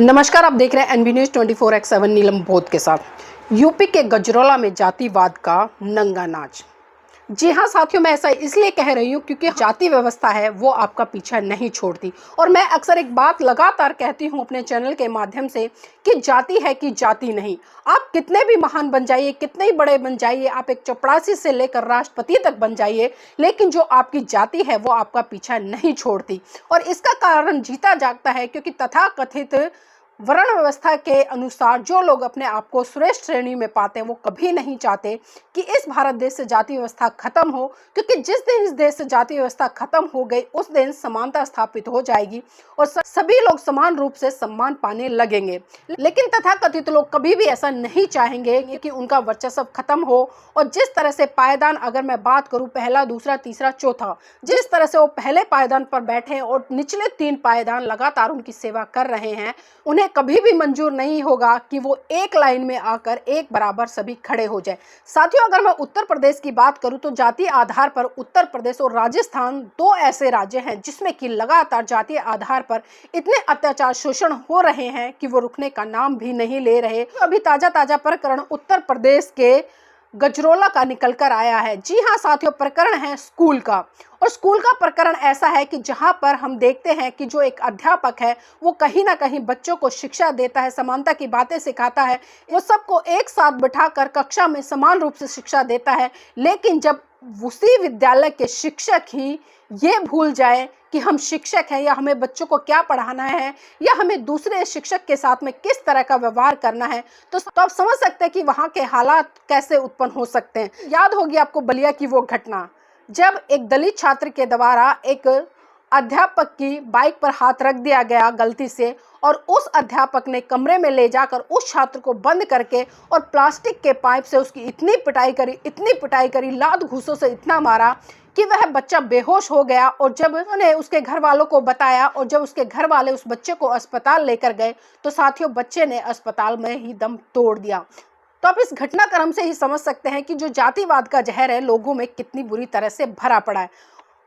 नमस्कार, आप देख रहे हैं एनबी न्यूज़ 24/7 नीलम बोध के साथ। यूपी के गजरौला में जातिवाद का नंगा नाच। जी हाँ साथियों, मैं ऐसा इसलिए कह रही हूँ क्योंकि जाति व्यवस्था है वो आपका पीछा नहीं छोड़ती। और मैं अक्सर एक बात लगातार कहती हूँ अपने चैनल के माध्यम से कि जाति है कि जाति नहीं। आप कितने भी महान बन जाइए, कितने ही बड़े बन जाइए, आप एक चपरासी से लेकर राष्ट्रपति तक बन जाइए, लेकिन जो आपकी जाति है वो आपका पीछा नहीं छोड़ती। और इसका कारण जीता जागता है क्योंकि तथाकथित वर्ण व्यवस्था के अनुसार जो लोग अपने आप को श्रेष्ठ श्रेणी में पाते हैं वो कभी नहीं चाहते कि इस भारत देश से जाति व्यवस्था खत्म हो, क्योंकि जिस दिन इस देश से जाति व्यवस्था खत्म हो गई उस दिन समानता स्थापित हो जाएगी और सभी लोग समान रूप से सम्मान पाने लगेंगे। लेकिन तथाकथित लोग कभी भी ऐसा नहीं चाहेंगे कि उनका वर्चस्व खत्म हो। और जिस तरह से पायदान, अगर मैं बात करूं पहला, दूसरा, तीसरा, चौथा, जिस तरह से वो पहले पायदान पर बैठे हैं और निचले 3 पायदान लगातार उनकी सेवा कर रहे हैं, उन्हें कभी भी मंजूर नहीं होगा कि वो एक लाइन में आकर एक बराबर सभी खड़े हो जाए। साथियों, अगर मैं उत्तर प्रदेश की बात करूं तो जातीय आधार पर उत्तर प्रदेश और राजस्थान 2 ऐसे राज्य हैं जिसमें कि लगातार जातीय आधार पर इतने अत्याचार, शोषण हो रहे हैं कि वो रुकने का नाम भी नहीं ले रहे। अभी ताजा प्रकरण उत्तर प्रदेश के गजरौला का निकल कर आया है। जी हाँ साथियों, प्रकरण है स्कूल का। और स्कूल का प्रकरण ऐसा है कि जहाँ पर हम देखते हैं कि जो एक अध्यापक है वो कहीं ना कहीं बच्चों को शिक्षा देता है, समानता की बातें सिखाता है, वो सबको एक साथ बिठाकर कक्षा में समान रूप से शिक्षा देता है। लेकिन जब उसी विद्यालय के शिक्षक ही ये भूल जाए कि हम शिक्षक हैं या हमें बच्चों को क्या पढ़ाना है या हमें दूसरे शिक्षक के साथ में किस तरह का व्यवहार करना है, तो आप समझ सकते हैं कि वहाँ के हालात कैसे उत्पन्न हो सकते हैं। याद होगी आपको बलिया की वो घटना, जब एक दलित छात्र के द्वारा एक अध्यापक की बाइक पर हाथ रख दिया गया गलती से, और उस अध्यापक ने कमरे में ले जाकर उस छात्र को बंद करके और प्लास्टिक के पाइप से उसकी इतनी पिटाई करी, लात घूंसों से इतना मारा कि वह बच्चा बेहोश हो गया। और जब उन्होंने उसके घर वालों को बताया और जब उसके घर वाले उस बच्चे को अस्पताल लेकर गए तो साथियों बच्चे ने अस्पताल में ही दम तोड़ दिया। तो आप इस घटनाक्रम से ही समझ सकते हैं कि जो जातिवाद का जहर है लोगों में कितनी बुरी तरह से भरा पड़ा है।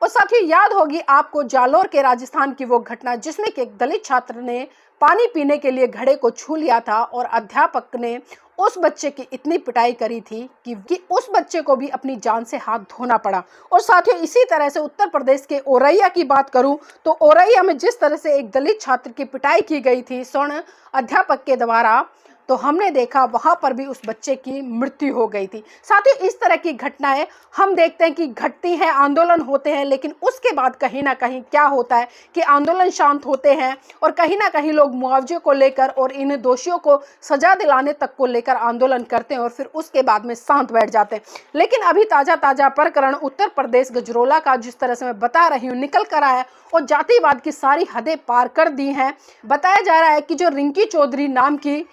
और साथियों याद होगी आपको जालोर के राजस्थान की वो घटना जिसमें कि एक दलित छात्र ने पानी पीने के लिए घड़े को छू लिया था और अध्यापक ने उस बच्चे की इतनी पिटाई करी थी कि उस बच्चे को भी अपनी जान से हाथ धोना पड़ा। और साथियों इसी तरह से उत्तर प्रदेश के औरैया की बात करूं तो औरैया में जिस तरह से एक दलित छात्र की पिटाई की गई थी स्वर्ण अध्यापक के द्वारा, तो हमने देखा वहां पर भी उस बच्चे की मृत्यु हो गई थी। साथियों इस तरह की घटनाएं हम देखते हैं कि घटती हैं, आंदोलन होते हैं, लेकिन उसके बाद कहीं ना कहीं क्या होता है कि आंदोलन शांत होते हैं और कहीं ना कहीं लोग मुआवजे को लेकर और इन दोषियों को सजा दिलाने तक को लेकर आंदोलन करते हैं और फिर उसके बाद में शांत बैठ जाते हैं। लेकिन अभी ताजा प्रकरण उत्तर प्रदेश गजरौला का जिस तरह से मैं बता रही हूँ निकल कर आया और जातिवाद की सारी हदें पार कर दी हैं। बताया जा रहा है कि जो रिंकी चौधरी नाम की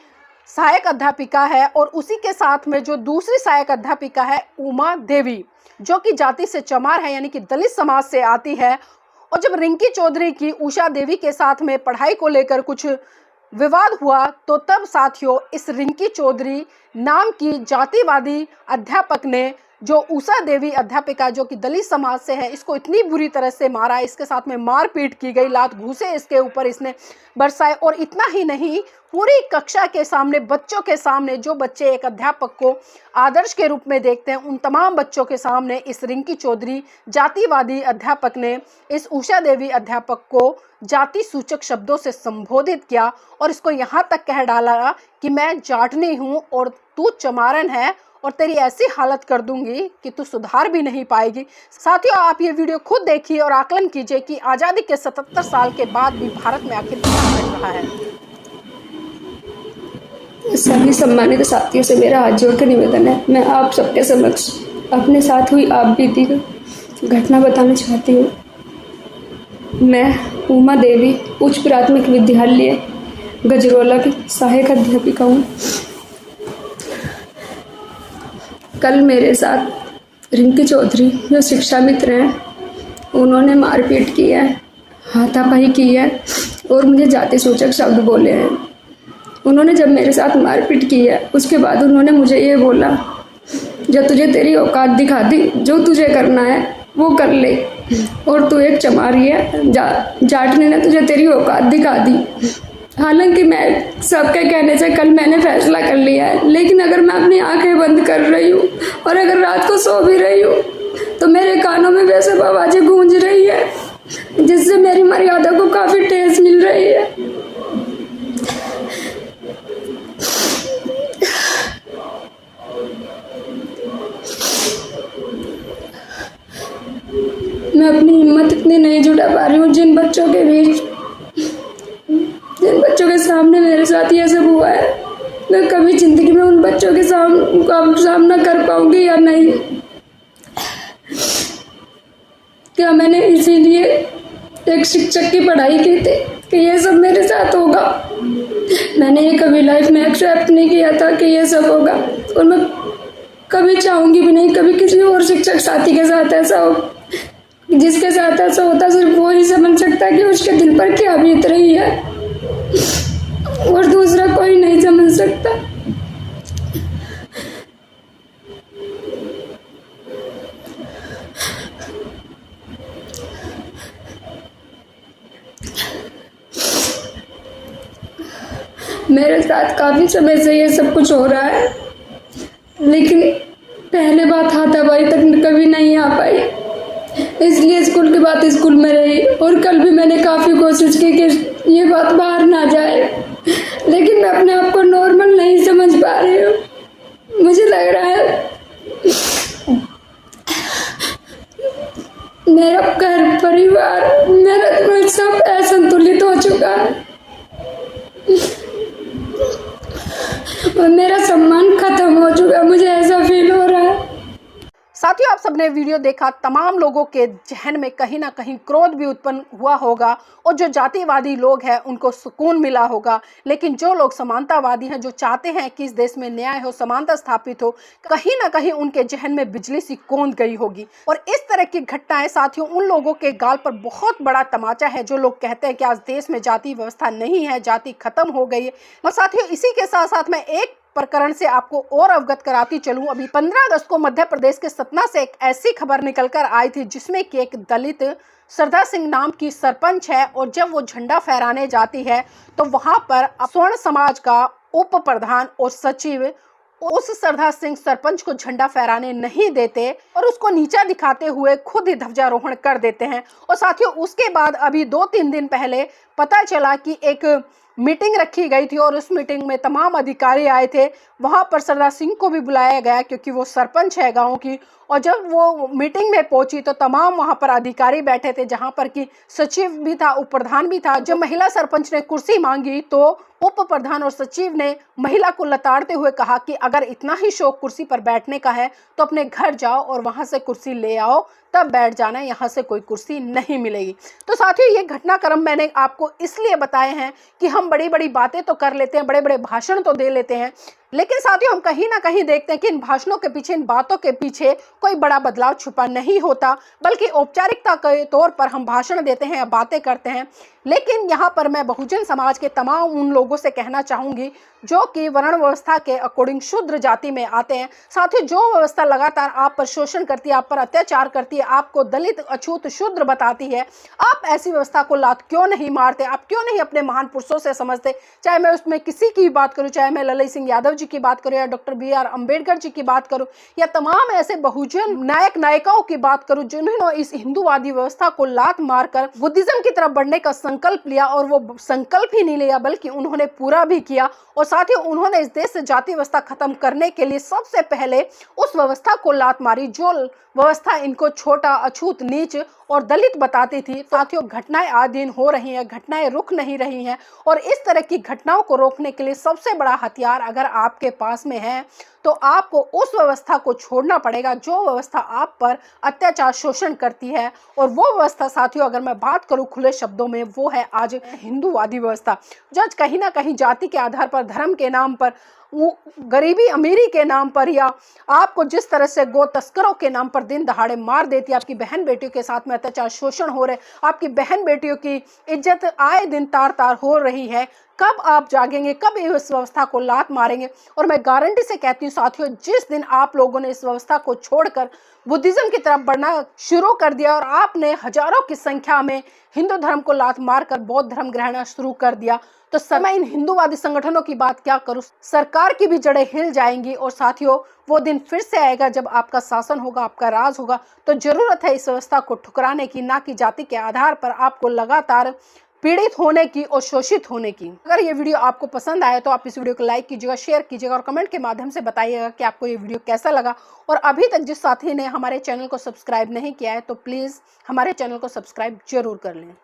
सहायक अध्यापिका है और उसी के साथ में जो दूसरी सहायक अध्यापिका है उमा देवी, जो कि जाति से चमार है यानी कि दलित समाज से आती है। और जब रिंकी चौधरी की उषा देवी के साथ में पढ़ाई को लेकर कुछ विवाद हुआ तो तब साथियों इस रिंकी चौधरी नाम की जातिवादी अध्यापक ने जो उषा देवी अध्यापिका जो कि दलित समाज से है इसको इतनी बुरी तरह से मारा, इसके साथ में मारपीट की गई, लात घूंसे इसके ऊपर इसने बरसाए। और इतना ही नहीं, पूरी कक्षा के सामने, बच्चों के सामने, जो बच्चे एक अध्यापक को आदर्श के रूप में देखते हैं उन तमाम बच्चों के सामने इस रिंकी चौधरी जातिवादी अध्यापक ने इस उषा देवी अध्यापक को जाति सूचक शब्दों से संबोधित किया और इसको यहाँ तक कह डाला कि मैं जाटनी हूँ और तू चमारन है और तेरी ऐसी हालत कर दूंगी कि तू सुधार भी नहीं पाएगी। साथियों आप ये वीडियो खुद देखिए और आकलन कीजिए कि आज़ादी के 77 साल के बाद भी भारत में आखिर क्या घट रहा है। सभी सम्मानित साथियों से मेरा हाथ जोड़ कर निवेदन है, मैं आप सबके समक्ष अपने साथ हुई आप बीती घटना बताना चाहती हूँ। मैं उमा देवी उच्च प्राथमिक विद्यालय गजरौला की सहायक अध्यापिका हूँ। कल मेरे साथ रिंकी चौधरी जो शिक्षा मित्र हैं उन्होंने मारपीट की है, हाथापाई की है और मुझे जाति सूचक शब्द बोले हैं। उन्होंने जब मेरे साथ मारपीट की है उसके बाद उन्होंने मुझे ये बोला, जब तुझे तेरी औकात दिखा दी, जो तुझे करना है वो कर ले और तू एक चमारी है, जाटने ने तुझे तेरी औकात दिखा दी। हालांकि मैं सबके कहने से कल मैंने फैसला कर लिया है, लेकिन अगर मैं अपनी आंखें बंद कर रही हूँ और अगर रात को सो भी रही हूँ तो मेरे कानों में वैसे आवाज़ें गूंज रही है जिससे मेरी मर्यादा को काफ़ी ठेस मिल रही है। मैं अपनी हिम्मत इतनी नहीं जुटा पा रही हूँ जिन बच्चों के बीच, जिन बच्चों के सामने मेरे साथ ये सब हुआ है। मैं कभी जिंदगी में उन बच्चों के सामना कर पाऊंगी या नहीं, क्या मैंने इसीलिए एक शिक्षक की पढ़ाई की थी कि ये सब मेरे साथ होगा। मैंने ये कभी लाइफ में एक्सेप्ट नहीं किया था कि ये सब होगा, और मैं कभी चाहूंगी भी नहीं कभी किसी और शिक्षक साथी के साथ ऐसा हो। जिसके साथ ऐसा होता सिर्फ वो ही समझ सकता है कि उसके दिल पर क्या बीत रही है, और दूसरा कोई नहीं समझ सकता। मेरे साथ काफी समय से ये सब कुछ हो रहा है, लेकिन पहले बात हाथापाई तक कभी नहीं आ पाई, इसलिए स्कूल की बात स्कूल में रही। और कल भी मैंने काफ़ी कोशिश की कि ये बात बाहर ना जाए, लेकिन मैं अपने आप को नॉर्मल नहीं समझ पा रही हूँ। मुझे लग रहा है मेरा घर परिवार मेरा सब असंतुलित हो चुका है और मेरा सम्मान खत्म हो चुका है। मुझे ऐसा फील हो रहा है। साथियों, आप सबने वीडियो देखा, तमाम लोगों के जहन में कहीं ना कहीं क्रोध भी उत्पन्न हुआ होगा, और जो जातिवादी लोग हैं उनको सुकून मिला होगा। लेकिन जो लोग समानतावादी हैं, जो चाहते हैं कि इस देश में न्याय हो, समानता स्थापित हो, कहीं ना कहीं उनके जहन में बिजली सी कौंध गई होगी। और इस तरह की घटनाएं साथियों उन लोगों के गाल पर बहुत बड़ा तमाचा है जो लोग कहते हैं कि आज देश में जाति व्यवस्था नहीं है, जाति खत्म हो गई है। और साथियों इसी के साथ साथ मैं एक प्रकरण से आपको और अवगत कराती चलूं। अभी 15 अगस्त को मध्य प्रदेश के सतना से एक ऐसी खबर निकलकर आई थी जिसमें कि एक दलित श्रद्धा सिंह नाम की सरपंच है, और जब वो झंडा फहराने जाती है तो वहां पर स्वर्ण समाज का उप प्रधान और सचिव उस श्रद्धा सिंह सरपंच को झंडा फहराने नहीं देते और उसको नीचा दिखाते हुए खुद ही ध्वजारोहण कर देते हैं। और साथियों उसके बाद अभी 2-3 दिन पहले पता चला कि एक मीटिंग रखी गई थी और उस मीटिंग में तमाम अधिकारी आए थे। वहां पर श्रद्धा सिंह को भी बुलाया गया क्योंकि वो सरपंच है गांव की। और जब वो मीटिंग में पहुंची तो तमाम वहां पर अधिकारी बैठे थे, जहां पर कि सचिव भी था, उप प्रधान भी था। जब महिला सरपंच ने कुर्सी मांगी तो उप प्रधान और सचिव ने महिला को लताड़ते हुए कहा कि अगर इतना ही शौक कुर्सी पर बैठने का है तो अपने घर जाओ और वहां से कुर्सी ले आओ, तब बैठ जाना, यहाँ से कोई कुर्सी नहीं मिलेगी। तो साथियों ये घटनाक्रम मैंने आपको इसलिए बताए हैं कि हम बड़ी बड़ी बातें तो कर लेते हैं, बड़े बड़े भाषण तो दे लेते हैं, लेकिन साथियों हम कहीं ना कहीं देखते हैं कि इन भाषणों के पीछे, इन बातों के पीछे कोई बड़ा बदलाव छुपा नहीं होता, बल्कि औपचारिकता के तौर पर हम भाषण देते हैं या बातें करते हैं। लेकिन यहाँ पर मैं बहुजन समाज के तमाम उन लोगों से कहना चाहूँगी जो कि वर्ण व्यवस्था के अकॉर्डिंग शूद्र जाति में आते हैं। साथियों जो व्यवस्था लगातार आप पर शोषण करती है, आप पर अत्याचार करती है, आपको दलित, अछूत, शूद्र बताती है, आप ऐसी व्यवस्था को लात क्यों नहीं मारते? आप क्यों नहीं अपने महान पुरुषों से समझते? चाहे मैं उसमें किसी की बात करूं, चाहे मैं ललित सिंह यादव जी की बात करूं या डॉक्टर BR अम्बेडकर जी की बात करूं या तमाम ऐसे बहुजन नायक नायिकाओं की बात करूं जिन्होंने इस हिंदूवादी व्यवस्था को लात मारकर बुद्धिज्म की तरफ बढ़ने का संकल्प लिया, और वो संकल्प ही नहीं लिया बल्कि उन्होंने पूरा भी किया। और साथियों उन्होंने इस देश से जाति व्यवस्था खत्म करने के लिए सबसे पहले उस व्यवस्था को लात मारी जो व्यवस्था इनको छोटा, अछूत, नीच और दलित बताती थी। साथियों घटनाएं आए दिन हो रही हैं, घटनाएं रुक नहीं रही हैं, और इस तरह की घटनाओं को रोकने के लिए सबसे बड़ा हथियार अगर आपके पास में है तो आपको उस व्यवस्था को छोड़ना पड़ेगा जो व्यवस्था आप पर अत्याचार, शोषण करती है। और वो व्यवस्था साथियों अगर मैं बात करूं खुले शब्दों में, वो है आज हिंदूवादी व्यवस्था, जो कहीं ना कहीं जाति के आधार पर, धर्म के नाम पर, वो गरीबी अमीरी के नाम पर, या आपको जिस तरह से गो तस्करों के नाम पर दिन दहाड़े मार देती है, आपकी बहन बेटियों के साथ में अत्याचार, शोषण हो रहे, आपकी बहन बेटियों की इज्जत आए दिन तार तार हो रही है। कब आप जागेंगे, कब इस व्यवस्था को लात मारेंगे। और मैं गारंटी से कहती हूँ साथियों, जिस दिन आप लोगों ने इस व्यवस्था को छोड़कर बुद्धिज्म की तरफ बढ़ना शुरू कर दिया और आपने हजारों की संख्या में हिंदू धर्म को लात मारकर बौद्ध धर्म ग्रहण शुरू कर दिया, तो मैं इन हिंदूवादी संगठनों की बात क्या करूं, सरकार की भी जड़ें हिल जाएंगी। और साथियों, वो दिन फिर से आएगा जब आपका शासन होगा, आपका राज होगा। तो जरूरत है इस व्यवस्था को ठुकराने की, ना कि जाति के आधार पर आपको लगातार पीड़ित होने की और शोषित होने की। अगर ये वीडियो आपको पसंद आए तो आप इस वीडियो को लाइक कीजिएगा, शेयर कीजिएगा और कमेंट के माध्यम से बताइएगा कि आपको ये वीडियो कैसा लगा। और अभी तक जिस साथी ने हमारे चैनल को सब्सक्राइब नहीं किया है तो प्लीज़ हमारे चैनल को सब्सक्राइब जरूर कर लें।